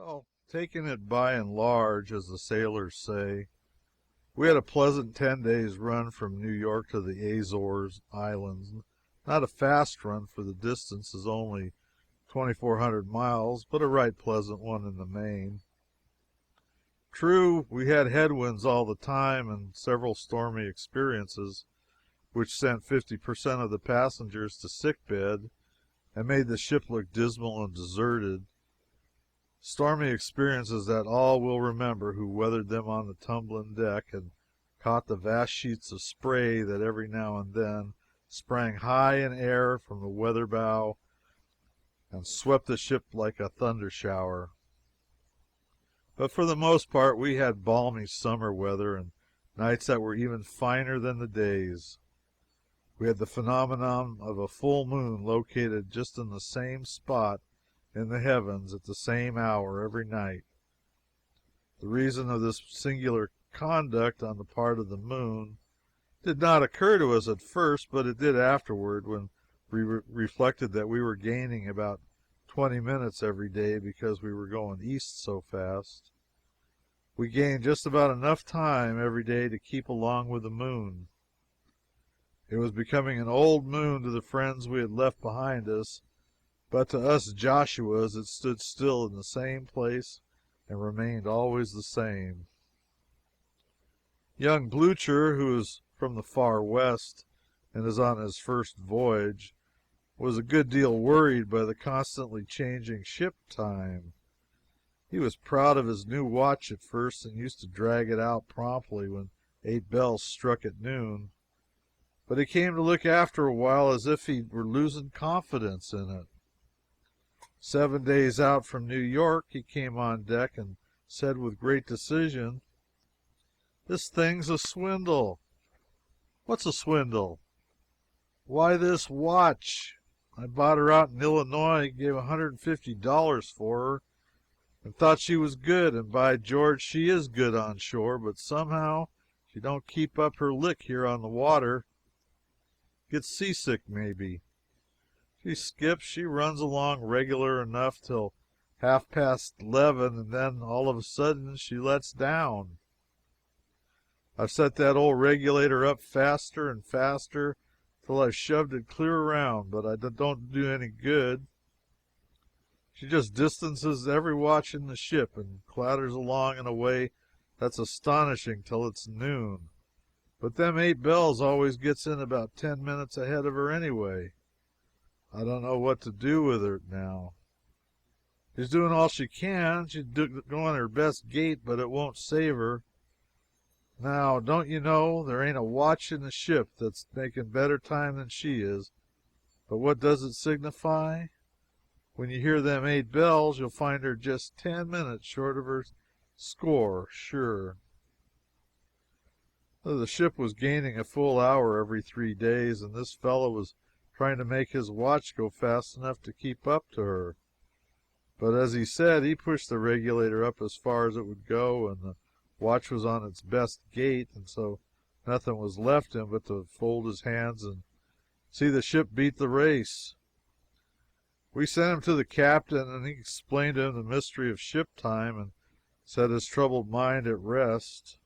Well, taking it by and large, as the sailors say, we had a pleasant 10 days' run from New York to the Azores Islands. Not a fast run, for the distance is only 2,400 miles, but a right pleasant one in the main. True, we had headwinds all the time and several stormy experiences, which sent 50% of the passengers to sick bed and made the ship look dismal and deserted. Stormy experiences that all will remember who weathered them on the tumbling deck and caught the vast sheets of spray that every now and then sprang high in air from the weather bow and swept the ship like a thunder shower. But for the most part we had balmy summer weather and nights that were even finer than the days. We had the phenomenon of a full moon located just in the same spot in the heavens at the same hour every night. The reason of this singular conduct on the part of the moon did not occur to us at first, but it did afterward, when we reflected that we were gaining about 20 minutes every day because we were going east so fast. We gained just about enough time every day to keep along with the moon. It was becoming an old moon to the friends we had left behind us, but to us Joshuas it stood still in the same place and remained always the same. Young Blucher, who is from the far west and is on his first voyage, was a good deal worried by the constantly changing ship time. He was proud of his new watch at first and used to drag it out promptly when 8 bells struck at noon, but he came to look after a while as if he were losing confidence in it. 7 days out from New York he came on deck and said with great decision, "This thing's a swindle." "What's a swindle?" "Why, this watch. I bought her out in Illinois, gave $150 for her, and thought she was good, and by George she is good on shore, but somehow she don't keep up her lick here on the water. Gets seasick, maybe. She skips, she runs along regular enough till half past 11, and then all of a sudden she lets down. I've set that old regulator up faster and faster till I've shoved it clear around, but I don't do any good. She just distances every watch in the ship and clatters along in a way that's astonishing till it's noon. But them 8 bells always gets in about 10 minutes ahead of her anyway. I don't know what to do with her now. She's doing all she can. She's going her best gait, but it won't save her. Now, don't you know, there ain't a watch in the ship that's making better time than she is. But what does it signify? When you hear them 8 bells, you'll find her just 10 minutes short of her score, sure." The ship was gaining a full hour every 3 days, and this fellow was trying to make his watch go fast enough to keep up to her. But as he said, he pushed the regulator up as far as it would go, and the watch was on its best gait, and so nothing was left him but to fold his hands and see the ship beat the race. We sent him to the captain, and he explained to him the mystery of ship time and set his troubled mind at rest.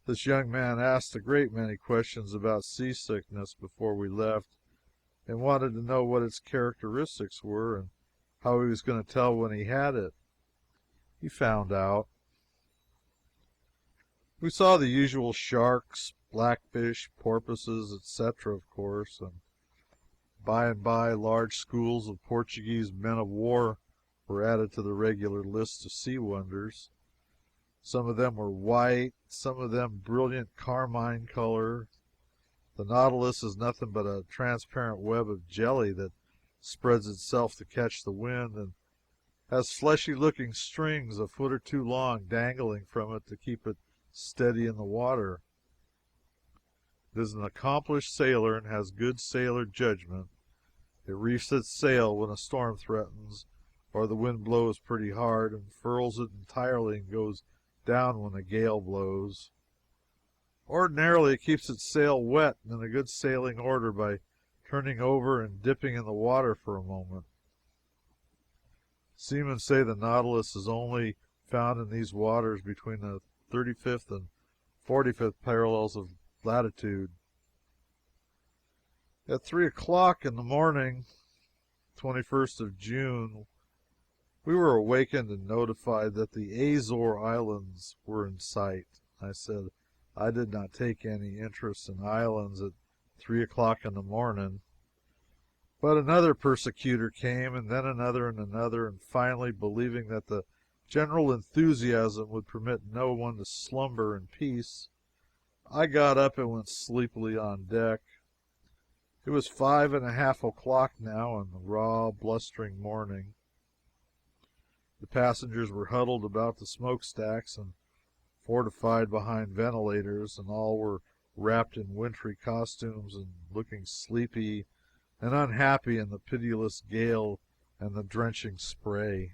This young man asked a great many questions about seasickness before we left, and wanted to know what its characteristics were and how he was going to tell when he had it. He found out. We saw the usual sharks, blackfish, porpoises, etc., of course, and by and by large schools of Portuguese men of war were added to the regular list of sea wonders. Some of them were white, some of them brilliant carmine color. The Nautilus is nothing but a transparent web of jelly that spreads itself to catch the wind, and has fleshy looking strings a foot or two long dangling from it to keep it steady in the water. It is an accomplished sailor and has good sailor judgment. It reefs its sail when a storm threatens or the wind blows pretty hard, and furls it entirely and goes down when a gale blows. Ordinarily it keeps its sail wet and in a good sailing order by turning over and dipping in the water for a moment. Seamen say the Nautilus is only found in these waters between the 35th and 45th parallels of latitude. At 3 o'clock in the morning, 21st of June, we were awakened and notified that the Azores Islands were in sight. I said I did not take any interest in islands at 3 o'clock in the morning. But another persecutor came, and then another and another, and finally, believing that the general enthusiasm would permit no one to slumber in peace, I got up and went sleepily on deck. It was 5:30 o'clock now, in the raw, blustering morning. The passengers were huddled about the smokestacks and fortified behind ventilators, and all were wrapped in wintry costumes and looking sleepy and unhappy in the pitiless gale and the drenching spray.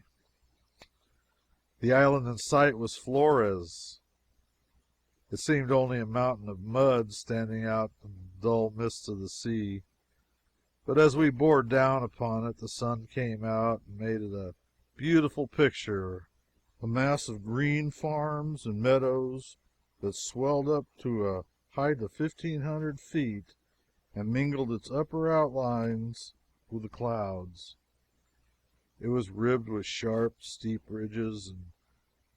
The island in sight was Flores. It seemed only a mountain of mud standing out in the dull mists of the sea. But as we bore down upon it, the sun came out and made it a beautiful picture, a mass of green farms and meadows that swelled up to a height of 1,500 feet and mingled its upper outlines with the clouds. It was ribbed with sharp, steep ridges and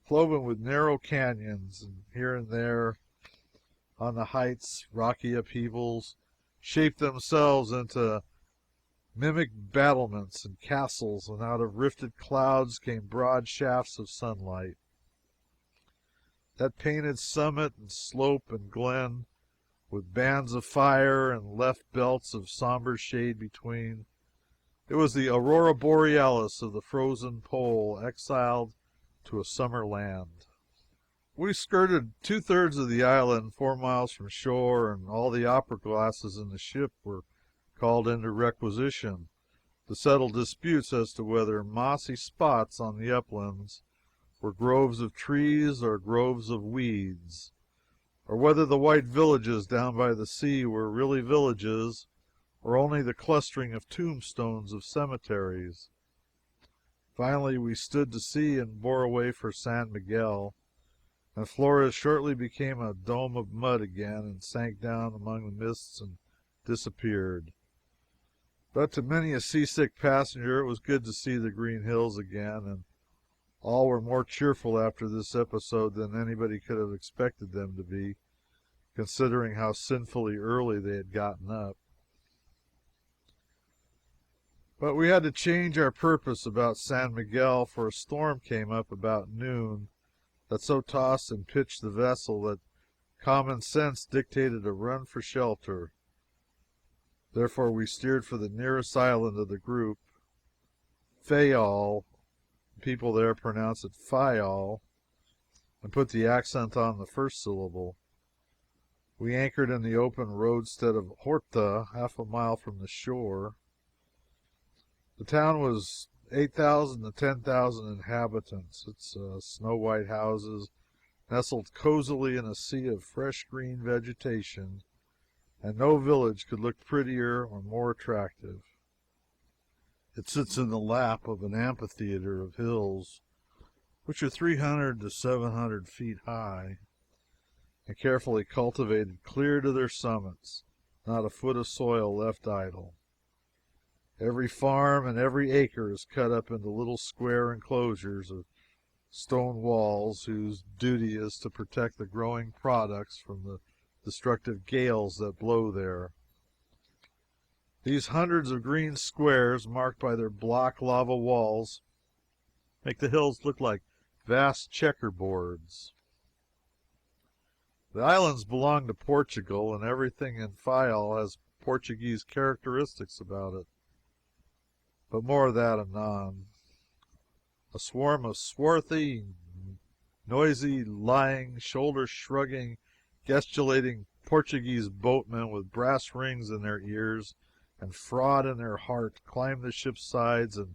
cloven with narrow canyons, and here and there on the heights rocky upheavals shaped themselves into mimic battlements and castles, and out of rifted clouds came broad shafts of sunlight. That painted summit and slope and glen, with bands of fire and left belts of somber shade between, it was the aurora borealis of the frozen pole, exiled to a summer land. We skirted two-thirds of the island, 4 miles from shore, and all the opera glasses in the ship were called into requisition to settle disputes as to whether mossy spots on the uplands were groves of trees or groves of weeds, or whether the white villages down by the sea were really villages or only the clustering of tombstones of cemeteries. Finally, we stood to sea and bore away for San Miguel, and Flores shortly became a dome of mud again and sank down among the mists and disappeared. But to many a seasick passenger it was good to see the green hills again, and all were more cheerful after this episode than anybody could have expected them to be, considering how sinfully early they had gotten up. But we had to change our purpose about San Miguel, for a storm came up about noon that so tossed and pitched the vessel that common sense dictated a run for shelter. Therefore we steered for the nearest island of the group, Fayal. People there pronounce it Fayal, and put the accent on the first syllable. We anchored in the open roadstead of Horta, half a mile from the shore. The town was 8,000 to 10,000 inhabitants. Its snow-white houses nestled cozily in a sea of fresh green vegetation, and no village could look prettier or more attractive. It sits in the lap of an amphitheater of hills which are 300 to 700 feet high, and carefully cultivated clear to their summits, not a foot of soil left idle. Every farm and every acre is cut up into little square enclosures of stone walls whose duty is to protect the growing products from the destructive gales that blow there. These hundreds of green squares, marked by their block lava walls, make the hills look like vast checkerboards. The islands belong to Portugal, and everything in Fayal has Portuguese characteristics about it. But more of that anon. A swarm of swarthy, noisy, lying, shoulder-shrugging, gesticulating Portuguese boatmen with brass rings in their ears and fraud in their heart climbed the ship's sides, and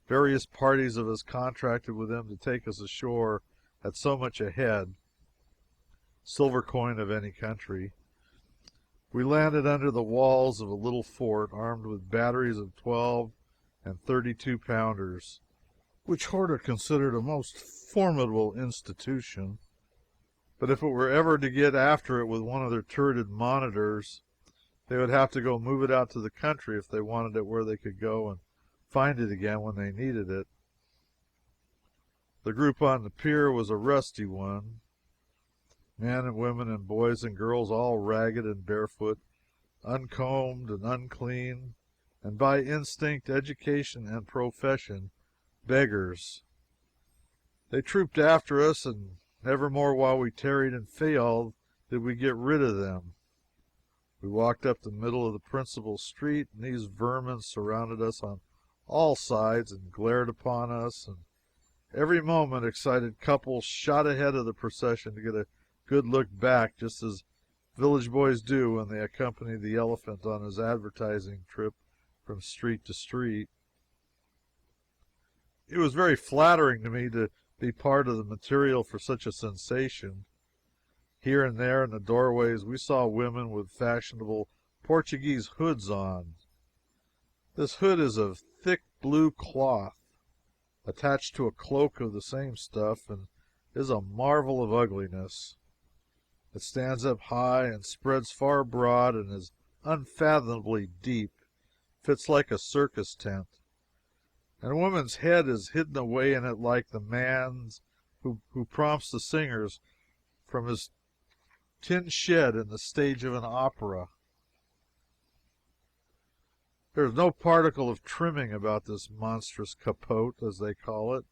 various parties of us contracted with them to take us ashore at so much a head, silver coin of any country. We landed under the walls of a little fort, armed with batteries of 12 and 32 pounders. which Horta considered a most formidable institution. But if it were ever to get after it with one of their turreted monitors, they would have to go move it out to the country if they wanted it where they could go and find it again when they needed it. The group on the pier was a rusty one, men and women and boys and girls all ragged and barefoot, uncombed and unclean, and by instinct, education, and profession, beggars. They trooped after us, and never more while we tarried and failed did we get rid of them. We walked up the middle of the principal street, and these vermin surrounded us on all sides and glared upon us, and every moment excited couples shot ahead of the procession to get a good look back, just as village boys do when they accompany the elephant on his advertising trip from street to street. It was very flattering to me to be part of the material for such a sensation. Here and there in the doorways we saw women with fashionable Portuguese hoods on. This hood is of thick blue cloth, attached to a cloak of the same stuff, and is a marvel of ugliness. It stands up high and spreads far abroad and is unfathomably deep, fits like a circus tent, and a woman's head is hidden away in it like the man's who prompts the singers from his tin shed in the stage of an opera. There is no particle of trimming about this monstrous capote, as they call it.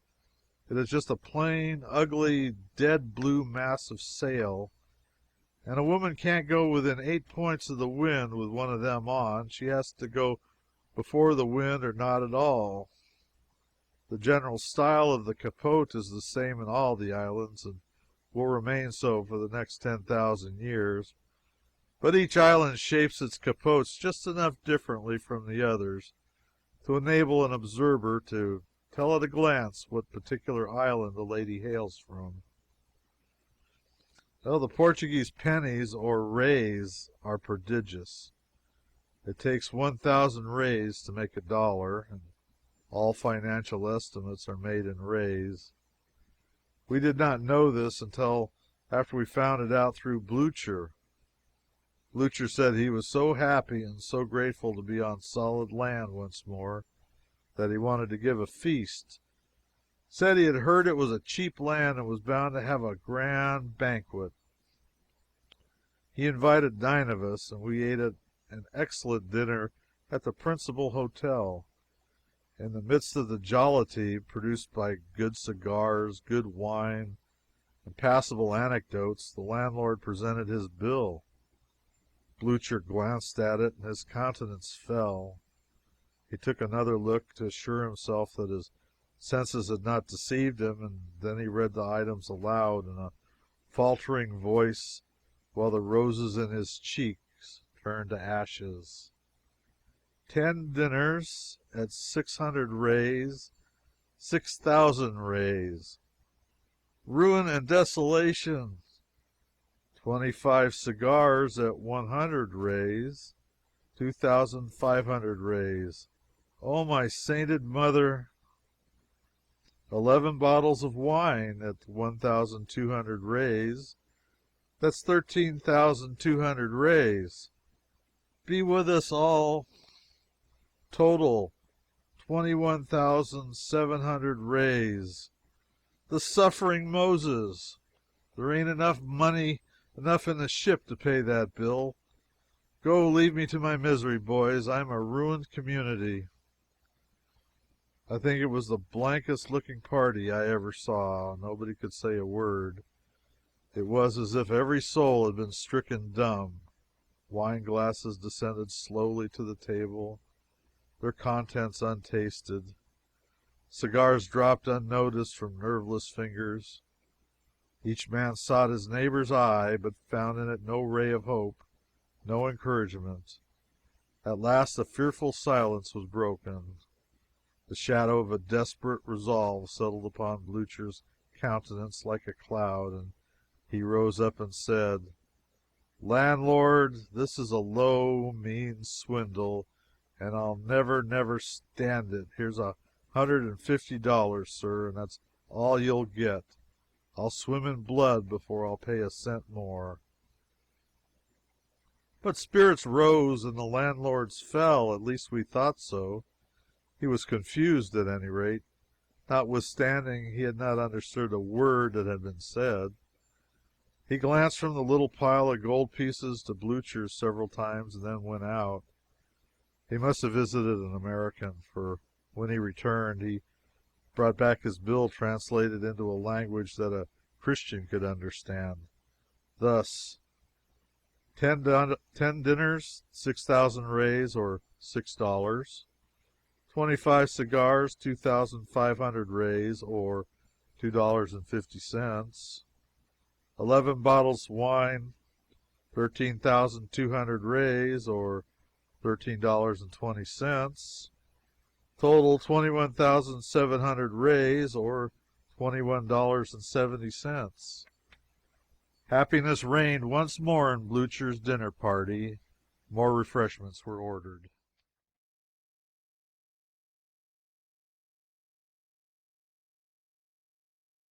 It is just a plain, ugly, dead blue mass of sail, and a woman can't go within 8 points of the wind with one of them on. She has to go before the wind or not at all. The general style of the capote is the same in all the islands, and will remain so for the next 10,000 years. But each island shapes its capotes just enough differently from the others to enable an observer to tell at a glance what particular island a lady hails from. Well, the Portuguese pennies, or reis, are prodigious. It takes 1,000 reis to make a dollar, and all financial estimates are made in reis. We did not know this until after we found it out through Blucher. Blucher said he was so happy and so grateful to be on solid land once more that he wanted to give a feast. Said he had heard it was a cheap land and was bound to have a grand banquet. He invited 9 of us, and we ate an excellent dinner at the principal hotel. In the midst of the jollity produced by good cigars, good wine, and passable anecdotes, the landlord presented his bill. Blucher glanced at it, and his countenance fell. He took another look to assure himself that his senses had not deceived him, and then he read the items aloud in a faltering voice while the roses in his cheeks turned to ashes. 10 dinners at 600 reis, 6,000 reis. Ruin and desolation. 25 cigars at 100 reis, 2,500 reis. Oh, my sainted mother! 11 bottles of wine at 1,200 reis. That's 13,200 reis. Be with us all. Total 21,700 reis. The suffering Moses! There ain't enough money enough in the ship to pay that bill. Go, leave me to my misery, boys. I'm a ruined community. I think it was the blankest looking party I ever saw. Nobody could say a word. It was as if every soul had been stricken dumb. Wine glasses descended slowly to the table, their contents untasted. Cigars dropped unnoticed from nerveless fingers. Each man sought his neighbor's eye, but found in it no ray of hope, no encouragement. At last a fearful silence was broken. The shadow of a desperate resolve settled upon Blucher's countenance like a cloud, and he rose up and said, "Landlord, this is a low, mean swindle, and I'll never, never stand it. Here's $150, sir, and that's all you'll get. I'll swim in blood before I'll pay a cent more." But spirits rose and the landlord's fell. At least we thought so. He was confused, at any rate, notwithstanding he had not understood a word that had been said. He glanced from the little pile of gold pieces to Blucher several times and then went out. He must have visited an American, for when he returned he brought back his bill translated into a language that a Christian could understand. Thus: ten dinners, 6,000 rays, or $6. 25 cigars, 2,500 rays, or $2.50. 11 bottles wine, 13,200 rays, or $13.20. Total 21,700 rays, or $21.70. Happiness reigned once more in Blucher's dinner party. More refreshments were ordered.